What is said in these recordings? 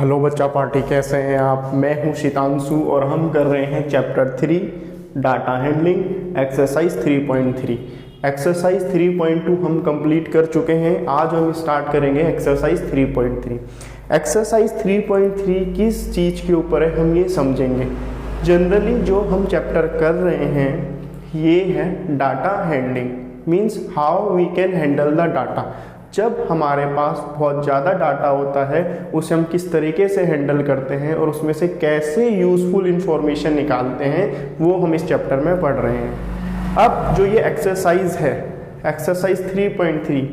Hello बच्चा party, कैसे हैं आप। मैं हूं शीतांशु और हम कर रहे हैं chapter 3 data handling exercise 3.3। Exercise 3.2 हम कंप्लीट कर चुके हैं। आज हम स्टार्ट करेंगे एक्सरसाइज 3.3। एक्सरसाइज 3.3 किस चीज़ के ऊपर है हम ये समझेंगे। जनरली जो हम चैप्टर कर रहे हैं ये है data handling, means how we can handle the data. जब हमारे पास बहुत ज़्यादा डाटा होता है उसे हम किस तरीके से हैंडल करते हैं और उसमें से कैसे यूज़फुल इंफॉर्मेशन निकालते हैं वो हम इस चैप्टर में पढ़ रहे हैं। अब जो ये एक्सरसाइज है एक्सरसाइज 3.3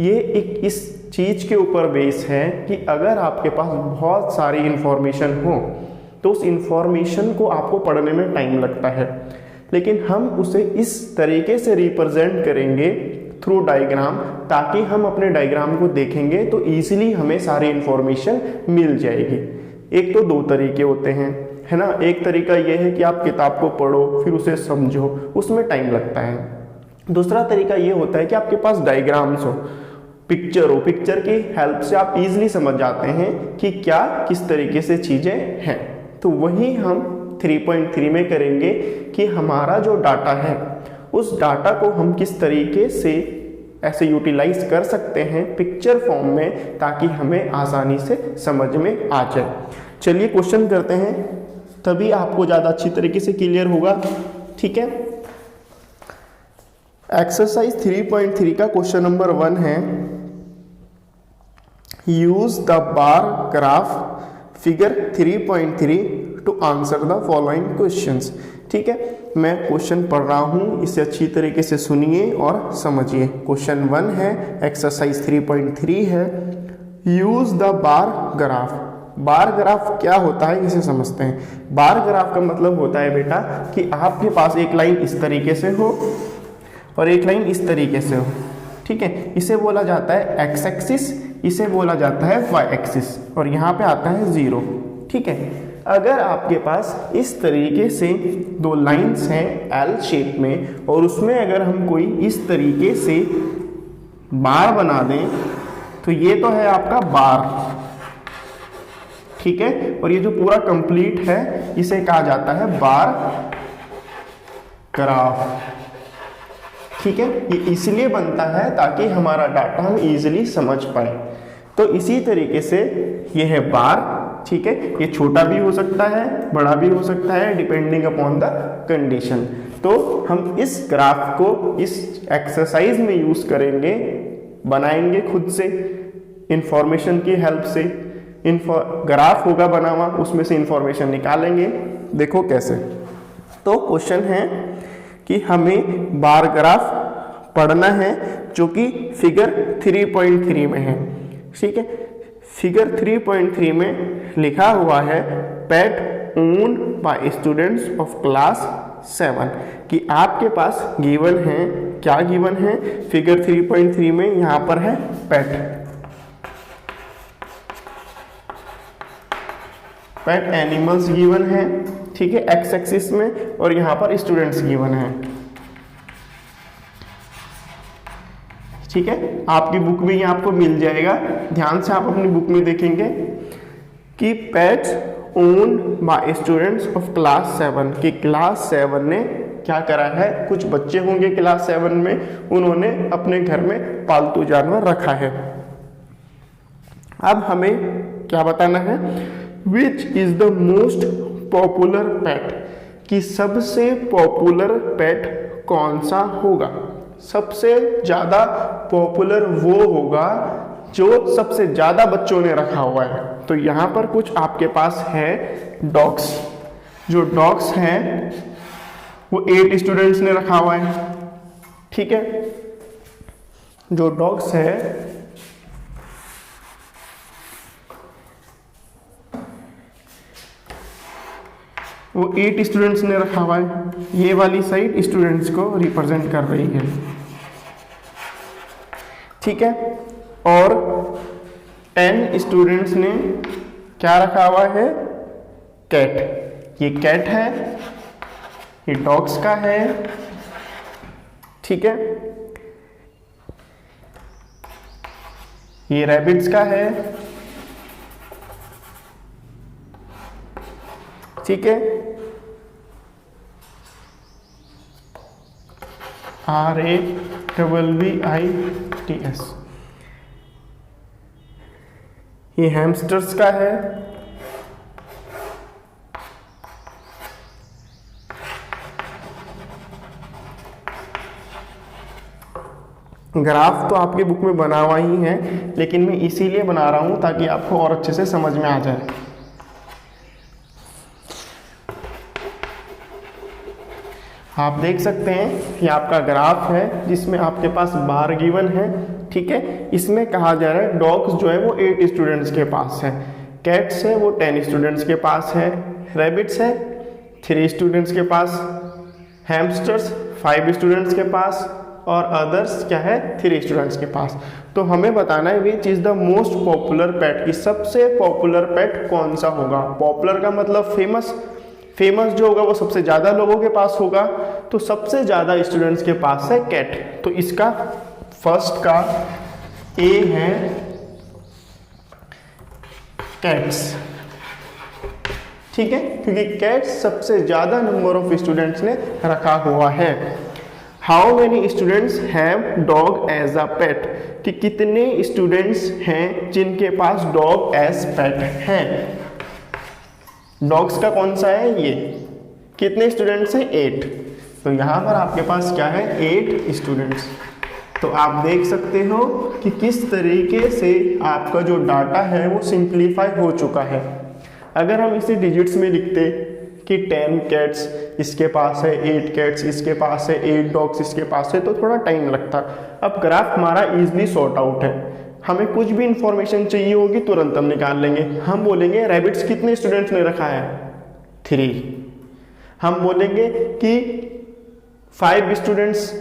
ये एक इस चीज़ के ऊपर बेस है कि अगर आपके पास बहुत सारी इंफॉर्मेशन हो तो उस इंफॉर्मेशन को आपको पढ़ने में टाइम लगता है, लेकिन हम उसे इस तरीके से रिप्रेजेंट करेंगे थ्रू डायग्राम, ताकि हम अपने डायग्राम को देखेंगे तो इजीली हमें सारी इंफॉर्मेशन मिल जाएगी। एक तो दो तरीके होते हैं, है ना। एक तरीका यह है कि आप किताब को पढ़ो फिर उसे समझो, उसमें टाइम लगता है। दूसरा तरीका ये होता है कि आपके पास डायग्राम्स हो, पिक्चर हो, पिक्चर की हेल्प से आप इजीली समझ जाते हैं कि क्या किस तरीके से चीज़ें हैं। तो वही हम 3.3 में करेंगे कि हमारा जो डाटा है उस डाटा को हम किस तरीके से ऐसे यूटिलाइज कर सकते हैं पिक्चर फॉर्म में, ताकि हमें आसानी से समझ में आ जाए। चलिए क्वेश्चन करते हैं, तभी आपको ज़्यादा अच्छी तरीके से क्लियर होगा। ठीक है, एक्सरसाइज 3.3 का क्वेश्चन नंबर 1 है, use the bar graph figure 3.3 to answer the following questions. ठीक है, मैं क्वेश्चन पढ़ रहा हूँ, इसे अच्छी तरीके से सुनिए और समझिए। क्वेश्चन 1 है, एक्सरसाइज 3.3 है, use the bar graph. Bar graph क्या होता है इसे समझते हैं। बार ग्राफ का मतलब होता है बेटा कि आपके पास एक लाइन इस तरीके से हो और एक लाइन इस तरीके से हो। ठीक है, इसे बोला जाता है एक्स एक्सिस, इसे बोला जाता है वाई एक्सिस, और यहाँ पे आता है 0। ठीक है, अगर आपके पास इस तरीके से दो लाइंस हैं एल शेप में और उसमें अगर हम कोई इस तरीके से बार बना दें तो ये तो है आपका बार। ठीक है, और ये जो पूरा कंप्लीट है इसे कहा जाता है बार ग्राफ। ठीक है, ये इसलिए बनता है ताकि हमारा डाटा हम इजीली समझ पाए। तो इसी तरीके से ये है बार। ठीक है, ये छोटा भी हो सकता है बड़ा भी हो सकता है डिपेंडिंग अपॉन द कंडीशन। तो हम इस ग्राफ को इस एक्सरसाइज में यूज करेंगे, बनाएंगे खुद से इंफॉर्मेशन की हेल्प से। ग्राफ होगा बना हुआ, उसमें से इंफॉर्मेशन निकालेंगे। देखो कैसे। तो क्वेश्चन है कि हमें बार ग्राफ पढ़ना है जो कि फिगर 3.3 में है। ठीक है, फिगर 3.3 में लिखा हुआ है pet own by students of class 7 कि आपके पास गिवन है। क्या गिवन है फिगर 3.3 में? यहाँ पर है पेट एनिमल्स गिवन है। ठीक है, एक्स एक्सिस में, और यहाँ पर स्टूडेंट्स गिवन है। ठीक है, आपकी बुक में ही आपको मिल जाएगा, ध्यान से आप अपनी बुक में देखेंगे कि pets own by students of class 7 कि क्लास 7 ने क्या करा है, कुछ बच्चे होंगे क्लास 7 में, उन्होंने अपने घर में पालतू जानवर रखा है। अब हमें क्या बताना है, which is the most popular pet कि सबसे पॉपुलर पेट कौन सा होगा। सबसे ज़्यादा पॉपुलर वो होगा जो सबसे ज़्यादा बच्चों ने रखा हुआ है। तो यहाँ पर कुछ आपके पास है डॉग्स। जो डॉग्स हैं वो 8 स्टूडेंट्स ने रखा हुआ है। ठीक है, जो डॉग्स है वो 8 स्टूडेंट्स ने रखा हुआ है। ये वाली साइड स्टूडेंट्स को रिप्रेजेंट कर रही है। ठीक है, और 10 स्टूडेंट्स ने क्या रखा हुआ है, कैट। ये कैट है, ये डॉग्स का है। ठीक है, ये रैबिट्स का है, ठीक है, RABBITS। ये हैमस्टर्स का है। ग्राफ तो आपके बुक में बना हुआ ही है, लेकिन मैं इसीलिए बना रहा हूं ताकि आपको और अच्छे से समझ में आ जाए। आप देख सकते हैं ये आपका ग्राफ है जिसमें आपके पास बार गिवन है, ठीक है। इसमें कहा जा रहा है डॉग्स जो है वो 8 स्टूडेंट्स के पास है, कैट्स है वो 10 स्टूडेंट्स के पास है, रैबिट्स है 3 स्टूडेंट्स के पास, हैमस्टर्स 5 स्टूडेंट्स के पास और अदर्स क्या है 3 स्टूडेंट्स के पास। तो हमें बताना है which is the most popular pet, की सबसे पॉपुलर पेट कौन सा होगा। पॉपुलर का मतलब फेमस, फेमस जो होगा वो सबसे ज़्यादा लोगों के पास होगा। तो सबसे ज़्यादा स्टूडेंट्स के पास है कैट, तो इसका फर्स्ट का ए है कैट्स, ठीक है, क्योंकि कैट्स सबसे ज़्यादा नंबर ऑफ स्टूडेंट्स ने रखा हुआ है। How many students have dog as a pet, कि कितने स्टूडेंट्स हैं जिनके पास डॉग एज पेट है। डॉग्स का कौन सा है ये, कितने स्टूडेंट्स हैं 8, तो यहाँ पर आपके पास क्या है 8 स्टूडेंट्स। तो आप देख सकते हो कि किस तरीके से आपका जो डाटा है वो सिंप्लीफाई हो चुका है। अगर हम इसे डिजिट्स में लिखते कि 10 कैट्स इसके पास है, 8 कैट्स इसके पास है, 8 डॉग्स इसके पास है, तो थोड़ा टाइम लगता। अब ग्राफ हमारा इजीली सॉर्ट आउट है, हमें कुछ भी इंफॉर्मेशन चाहिए होगी तुरंत हम निकाल लेंगे। हम बोलेंगे रैबिट्स कितने स्टूडेंट्स ने रखा है 3, हम बोलेंगे कि 5 स्टूडेंट्स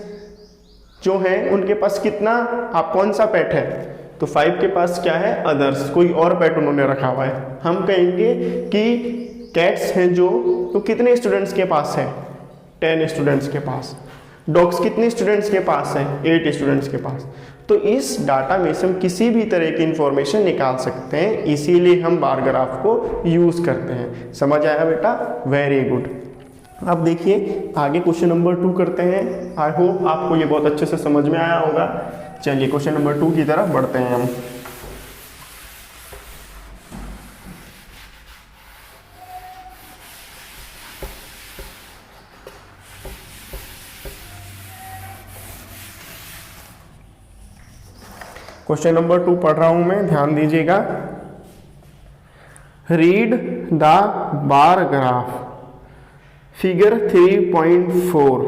जो हैं उनके पास कितना, आप कौन सा पेट है, तो 5 के पास क्या है अदर्स, कोई और पेट उन्होंने रखा हुआ है। हम कहेंगे कि कैट्स हैं जो, तो कितने स्टूडेंट्स के पास है 10 स्टूडेंट्स के पास। डॉग्स कितने स्टूडेंट्स के पास है 8 स्टूडेंट्स के पास। तो इस डाटा में से हम किसी भी तरह की इंफॉर्मेशन निकाल सकते हैं, इसीलिए हम बार ग्राफ को यूज करते हैं। समझ आया बेटा, वेरी गुड। अब देखिए आगे क्वेश्चन नंबर 2 करते हैं। आई होप आपको ये बहुत अच्छे से समझ में आया होगा। चलिए क्वेश्चन नंबर 2 की तरफ बढ़ते हैं हम। क्वेश्चन नंबर 2 पढ़ रहा हूं मैं, ध्यान दीजिएगा। Read the bar graph figure 3.4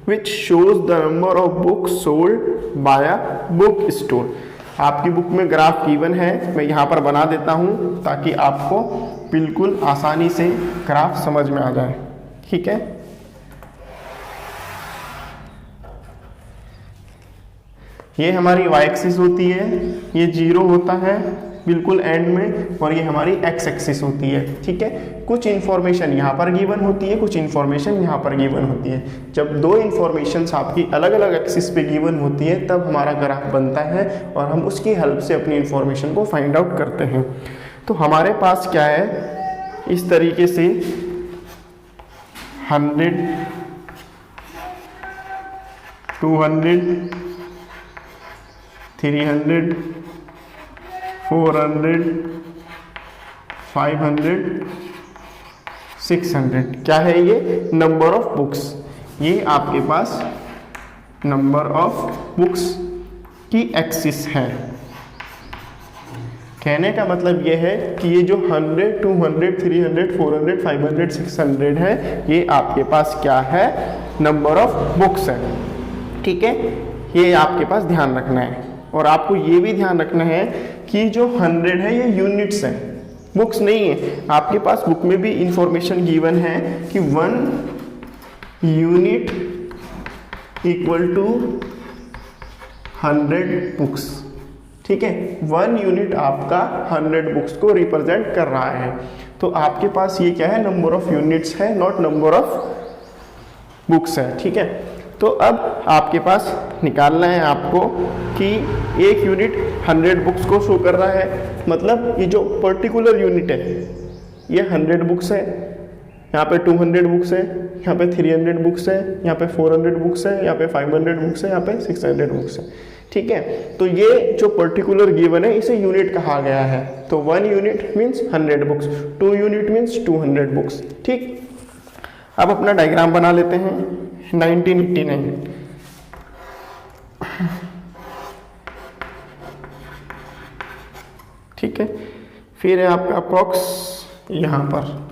which shows the number of books sold by a book store. आपकी बुक में ग्राफ गिवन है, मैं यहाँ पर बना देता हूँ ताकि आपको बिल्कुल आसानी से ग्राफ समझ में आ जाए, ठीक है। ये हमारी y एक्सिस होती है, ये 0 होता है बिल्कुल एंड में, और ये हमारी x एक्सिस होती है, ठीक है। कुछ इन्फॉर्मेशन यहाँ पर गिवन होती है, कुछ इन्फॉर्मेशन यहाँ पर गिवन होती है। जब 2 इन्फॉर्मेशंस आपकी अलग अलग एक्सिस पे गिवन होती है तब हमारा ग्राफ बनता है और हम उसकी हेल्प से अपनी इन्फॉर्मेशन को फाइंड आउट करते हैं। तो हमारे पास क्या है, इस तरीके से 100, 200, 300, 400, 500, 600, क्या है ये नंबर ऑफ बुक्स। ये आपके पास नंबर ऑफ बुक्स की एक्सिस है। कहने का मतलब ये है कि ये जो 100, 200, 300, 400, 500, 600 है, ये आपके पास क्या है नंबर ऑफ बुक्स है, ठीक है। ये आपके पास ध्यान रखना है। और आपको ये भी ध्यान रखना है कि जो 100 है ये यूनिट्स है, बुक्स नहीं है। आपके पास बुक में भी इंफॉर्मेशन गिवन है कि 1 यूनिट इक्वल टू 100 बुक्स, ठीक है। 1 यूनिट आपका 100 बुक्स को रिप्रेजेंट कर रहा है। तो आपके पास ये क्या है नंबर ऑफ यूनिट्स है, नॉट नंबर ऑफ बुक्स है, ठीक है। तो अब आपके पास निकालना है आपको कि एक यूनिट 100 बुक्स को शो कर रहा है, मतलब ये जो पर्टिकुलर यूनिट है ये 100 बुक्स है, यहाँ पे 200 बुक्स है, यहाँ पे 300 बुक्स है, यहाँ पे 400 बुक्स है, यहाँ पे 500 बुक्स है, यहाँ पे 600 बुक्स है। ठीक है, तो ये जो पर्टिकुलर गिवन है इसे यूनिट कहा गया है। तो 1 unit means 100 books, 2 unit means 200 books. ठीक, अब अपना डायग्राम बना लेते हैं। 1989 ठीक है, फिर है आपका अप्रॉक्स यहाँ पर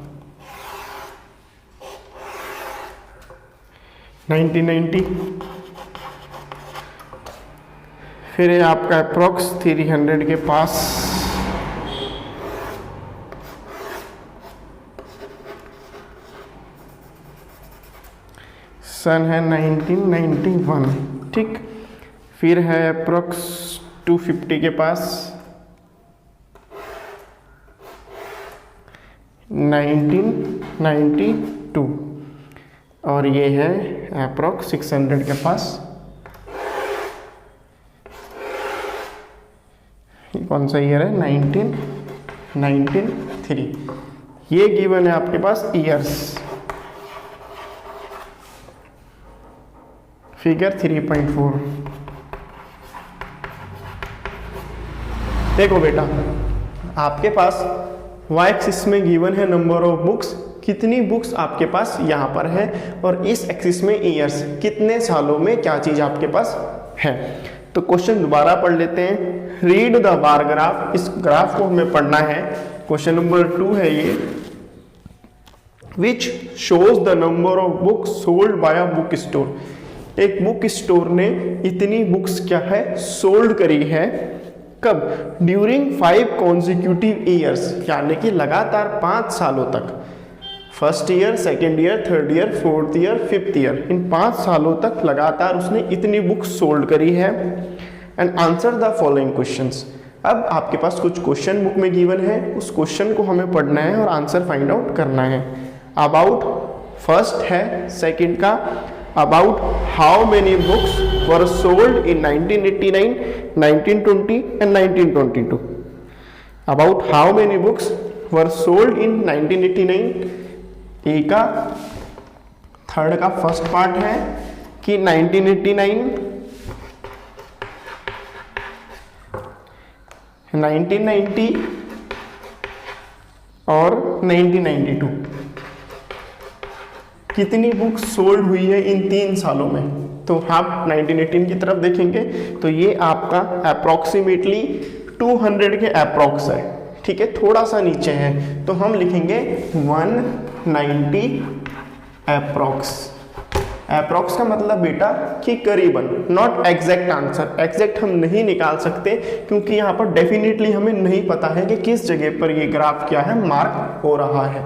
1990, फिर है आपका अप्रॉक्स 300 के पास, सन है 1991। ठीक, फिर है अप्रॉक्स 250 के पास 1992, और ये है अप्रॉक्स 600 के पास, कौन सा ईयर है 1993। ये गिवन है आपके पास ईयर्स। फिगर 3.4 देखो बेटा, आपके पास वाई एक्सिस में गिवन है नंबर ऑफ बुक्स, कितनी बुक्स आपके पास यहाँ पर है, और इस एक्सिस में ईयर्स, कितने सालों में क्या चीज आपके पास है। तो क्वेश्चन दोबारा पढ़ लेते हैं। रीड द बार ग्राफ, इस ग्राफ को हमें पढ़ना है। क्वेश्चन नंबर 2 है ये, which shows the number of books sold by a book store. एक बुक स्टोर ने इतनी बुक्स क्या है सोल्ड करी है, कब, ड्यूरिंग 5 कॉन्जिक्यूटिव ईयर्स, यानी कि लगातार 5 सालों तक। First year, second year, third year, fourth year, fifth year, इन 5 सालों तक लगातार उसने इतनी बुक्स सोल्ड करी है। And answer the following questions. अब आपके पास कुछ क्वेश्चन बुक में गिवन है, उस क्वेश्चन को हमें पढ़ना है और आंसर फाइंड आउट करना है। अबाउट फर्स्ट है, सेकंड का about how many books were sold in 1989, 1920 and 1922। About how many books were sold in 1989, ए का। थर्ड का फर्स्ट पार्ट है कि 1989, 1990 और 1992 कितनी बुक सोल्ड हुई है इन 3 सालों में। तो आप 1918 की तरफ देखेंगे तो ये आपका अप्रॉक्सीमेटली 200 के अप्रॉक्स है। ठीक है, थोड़ा सा नीचे है तो हम लिखेंगे 190 अप्रॉक्स। अप्रॉक्स का मतलब बेटा कि करीबन, नॉट एग्जैक्ट आंसर। एग्जैक्ट हम नहीं निकाल सकते क्योंकि यहाँ पर डेफिनेटली हमें नहीं पता है कि किस जगह पर ये ग्राफ क्या है मार्क हो रहा है।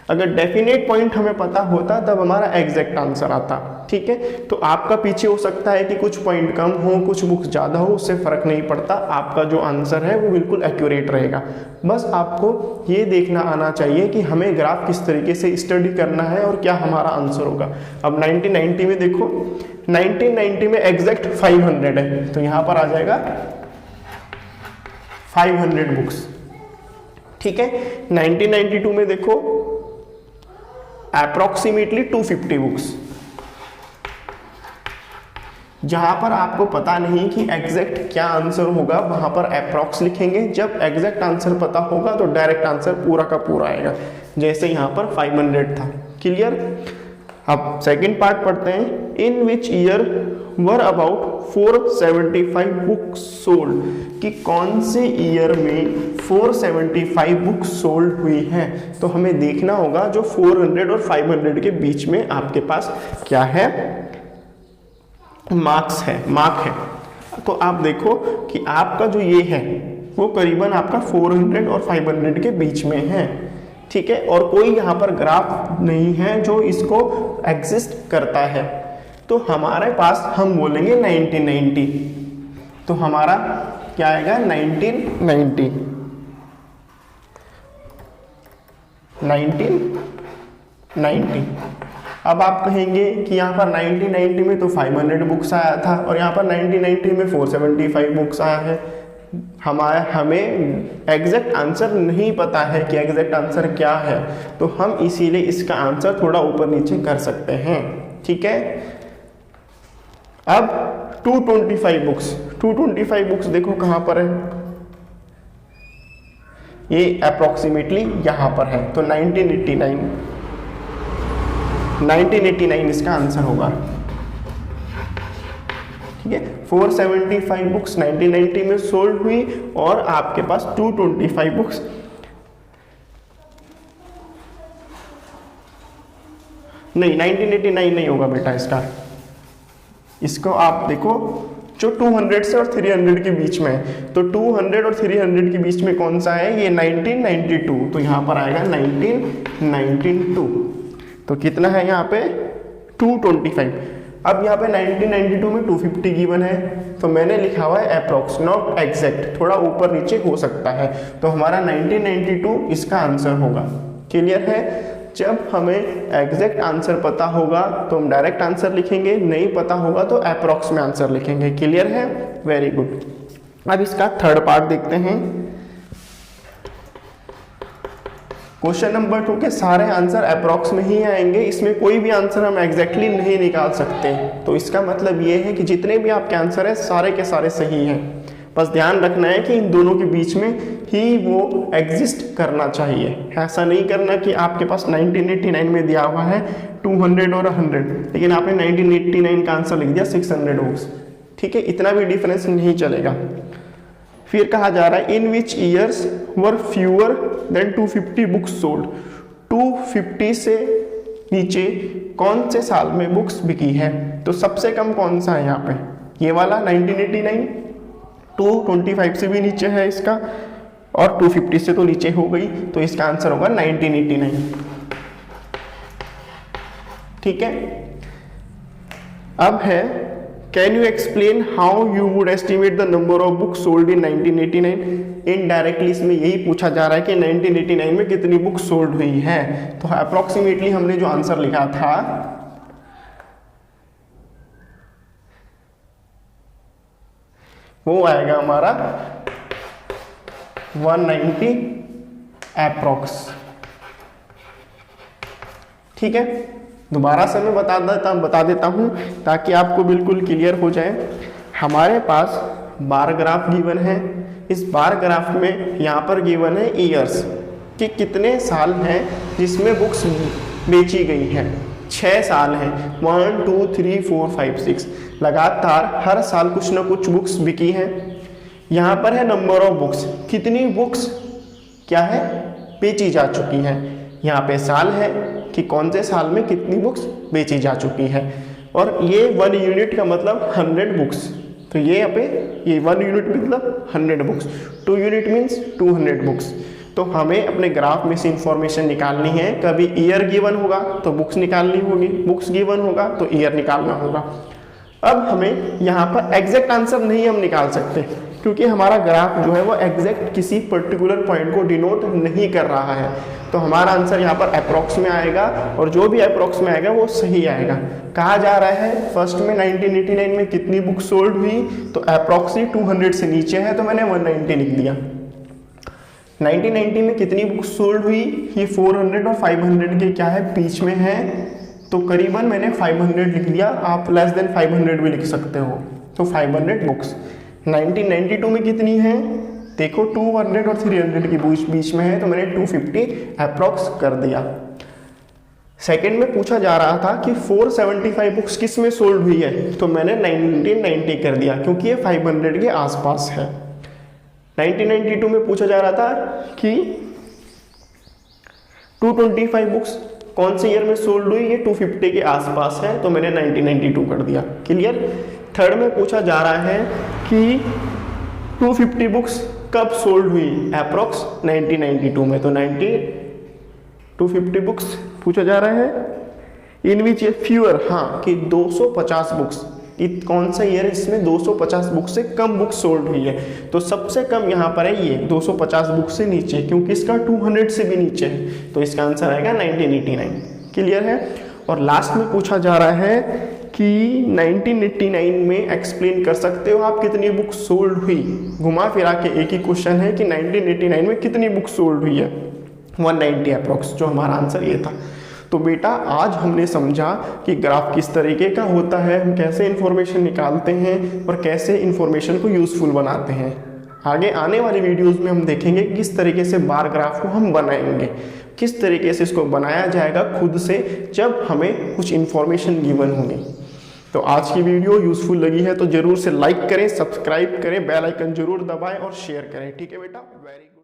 अगर डेफिनेट पॉइंट हमें पता होता तब हमारा एग्जैक्ट आंसर आता। ठीक है, तो आपका पीछे हो सकता है कि कुछ पॉइंट कम हो, कुछ बुक्स ज़्यादा हो, उससे फ़र्क नहीं पड़ता, आपका जो आंसर है वो बिल्कुल एक्यूरेट रहेगा। बस आपको ये देखना आना चाहिए कि हमें ग्राफ किस तरीके से स्टडी करना है और क्या हमारा आंसर होगा। अब 1990 में देखो, 1990 में एग्जैक्ट 500 है तो यहाँ पर आ जाएगा 500 बुक्स। ठीक है, 1992 में देखो अप्रोक्सीमेटली 250 बुक्स। जहां पर आपको पता नहीं कि एग्जैक्ट क्या आंसर होगा वहां पर अप्रॉक्स लिखेंगे। जब एग्जैक्ट आंसर पता होगा तो डायरेक्ट आंसर पूरा का पूरा आएगा, जैसे यहां पर 500 था। क्लियर। अब सेकंड पार्ट पढ़ते हैं। In which year were about 475 books sold, कि कौन से ईयर में 475 बुक्स सोल्ड हुई हैं। तो हमें देखना होगा जो 400 और 500 के बीच में आपके पास क्या है, मार्क्स है, मार्क है। तो आप देखो कि आपका जो ये है वो करीबन आपका 400 और 500 के बीच में है। ठीक है, और कोई यहाँ पर ग्राफ नहीं है जो इसको एग्जिस्ट करता है। तो हमारे पास हम बोलेंगे 1990, तो हमारा क्या आएगा 1990। अब आप कहेंगे कि यहाँ पर 1990 में तो 500 बुक्स आया था और यहाँ पर 1990 में 475 बुक्स आया है। हमें एग्जैक्ट आंसर नहीं पता है कि एग्जैक्ट आंसर क्या है, तो हम इसीलिए इसका आंसर थोड़ा ऊपर नीचे कर सकते हैं। ठीक है, अब 225 बुक्स देखो कहां पर है, ये अप्रोक्सीमेटली यहां पर है, तो 1989 इसका आंसर होगा। ठीक है, 475 बुक्स 1990 में सोल्ड हुई और आपके पास 225 बुक्स नहीं, 1989 नहीं होगा बेटा इसका। इसको आप देखो जो 200 से और 300 के बीच में है, तो 200 और 300 के बीच में कौन सा है, ये 1992, तो यहाँ पर आएगा 1992। तो कितना है यहाँ पे 225। अब यहाँ पे 1992 में 250 गिवन है, तो मैंने लिखा हुआ है अप्रोक्स, नॉट एग्जैक्ट, थोड़ा ऊपर नीचे हो सकता है, तो हमारा 1992 इसका आंसर होगा। क्लियर है, जब हमें एग्जैक्ट आंसर पता होगा तो हम डायरेक्ट आंसर लिखेंगे, नहीं पता होगा तो अप्रोक्स में आंसर लिखेंगे। क्लियर है, वेरी गुड। अब इसका थर्ड पार्ट देखते हैं। क्वेश्चन नंबर 2 के सारे आंसर अप्रोक्स में ही आएंगे, इसमें कोई भी आंसर हम एग्जैक्टली नहीं निकाल सकते, तो इसका मतलब ये है कि जितने भी आपके आंसर है सारे के सारे सही हैं। बस ध्यान रखना है कि इन दोनों के बीच में ही वो एग्जिस्ट करना चाहिए, ऐसा नहीं करना कि आपके पास 1989 में दिया हुआ है 200 और 100, लेकिन आपने 1989 का आंसर लिख दिया 600 बुक्स। ठीक है, इतना भी डिफरेंस नहीं चलेगा। फिर कहा जा रहा है इन विच ईयर्स वर फ्यूअर देन 250 बुक्स सोल्ड, 250 से नीचे कौन से साल में बुक्स बिकी है, तो सबसे कम कौन सा है यहाँ पे, ये वाला 1989, 225 से भी नीचे है इसका, और 250 से तो नीचे हो गई, तो इसका आंसर होगा 1989। ठीक है, अब है can you explain how you would estimate the number of books sold in 1989। Indirectly इसमें यही पूछा जा रहा है कि 1989 में कितनी बुक्स सोल्ड हुई है, तो अप्रोक्सीमेटली हमने जो आंसर लिखा था वो आएगा हमारा 190 अप्रोक्स। ठीक है, दोबारा से मैं बता देता हूं ताकि आपको बिल्कुल क्लियर हो जाए। हमारे पास बार ग्राफ गिवन है, इस बार ग्राफ में यहाँ पर गिवन है ईयर्स कि कितने साल हैं जिसमें बुक्स बेची गई हैं। 6 साल हैं, 1 2 3 4 5 6, लगातार हर साल कुछ ना कुछ बुक्स बिकी हैं। यहाँ पर है नंबर ऑफ बुक्स, कितनी बुक्स क्या है बेची जा चुकी हैं। यहाँ पे साल है कि कौन से साल में कितनी बुक्स बेची जा चुकी है, और ये 1 यूनिट का मतलब 100 बुक्स, तो ये यहाँ पे ये 1 यूनिट मतलब 100 बुक्स, 2 यूनिट मीन्स 200 बुक्स। तो हमें अपने ग्राफ में से इंफॉर्मेशन निकालनी है, कभी ईयर गिवन होगा तो बुक्स निकालनी होगी, बुक्स गिवन होगा तो ईयर निकालना होगा। अब हमें यहाँ पर एग्जैक्ट आंसर नहीं हम निकाल सकते, क्योंकि हमारा ग्राफ जो है वो एग्जैक्ट किसी पर्टिकुलर पॉइंट को डिनोट नहीं कर रहा है, तो हमारा आंसर यहाँ पर अप्रोक्स में आएगा, और जो भी अप्रोक्स में आएगा वो सही आएगा। कहा जा रहा है फर्स्ट में 1989 में कितनी बुक सोल्ड हुई, तो अप्रोक्सी 200 से नीचे है, तो मैंने 190 लिख दिया। 1990 में कितनी बुक सोल्ड हुई, ये 400 और 500 के क्या है बीच में है, तो करीबन मैंने 500 लिख दिया, आप लेस देन 500 भी लिख सकते हो, तो 500 बुक्स। 1992 में कितनी है, देखो 200 और 300 के बीच में है, तो मैंने 250 अप्रॉक्स कर दिया। सेकंड में पूछा जा रहा था कि 475 बुक्स किस में सोल्ड हुई है, तो मैंने 1990 कर दिया, क्योंकि ये 500 के आसपास है। 1992 में पूछा जा रहा था कि 225 बुक्स कौन से ईयर में सोल्ड हुई, ये 250 के आसपास है, तो मैंने 1992 कर दिया। क्लियर। थर्ड में पूछा जा रहा है कि 250 बुक्स कब सोल्ड हुई, अप्रॉक्स 1992 में, तो 250 बुक्स पूछा जा रहा है। इन विच फ्यूअर, हाँ कि 250 बुक्स, कौन सा ईयर इसमें 250 बुक्स से कम बुक्स सोल्ड हुई है, तो सबसे कम यहाँ पर है ये 250 बुक्स से नीचे, क्योंकि इसका 200 से भी नीचे है, तो इसका आंसर आएगा 1989। क्लियर है। और लास्ट में पूछा जा रहा है कि 1989 में एक्सप्लेन कर सकते हो आप कितनी बुक सोल्ड हुई। घुमा फिरा के एक ही क्वेश्चन है कि 1989 में कितनी बुक सोल्ड हुई है, 190 अप्रोक्स, जो हमारा आंसर ये था। तो बेटा आज हमने समझा कि ग्राफ किस तरीके का होता है, हम कैसे इन्फॉर्मेशन निकालते हैं और कैसे इन्फॉर्मेशन को यूज़फुल बनाते हैं। आगे आने वाली वीडियोस में हम देखेंगे किस तरीके से बार ग्राफ को हम बनाएंगे, किस तरीके से इसको बनाया जाएगा खुद से जब हमें कुछ इन्फॉर्मेशन गिवन होगी। तो आज की वीडियो यूज़फुल लगी है तो जरूर से लाइक करें, सब्सक्राइब करें, बेल आइकन जरूर दबाएं और शेयर करें। ठीक है बेटा, वेरी गुड।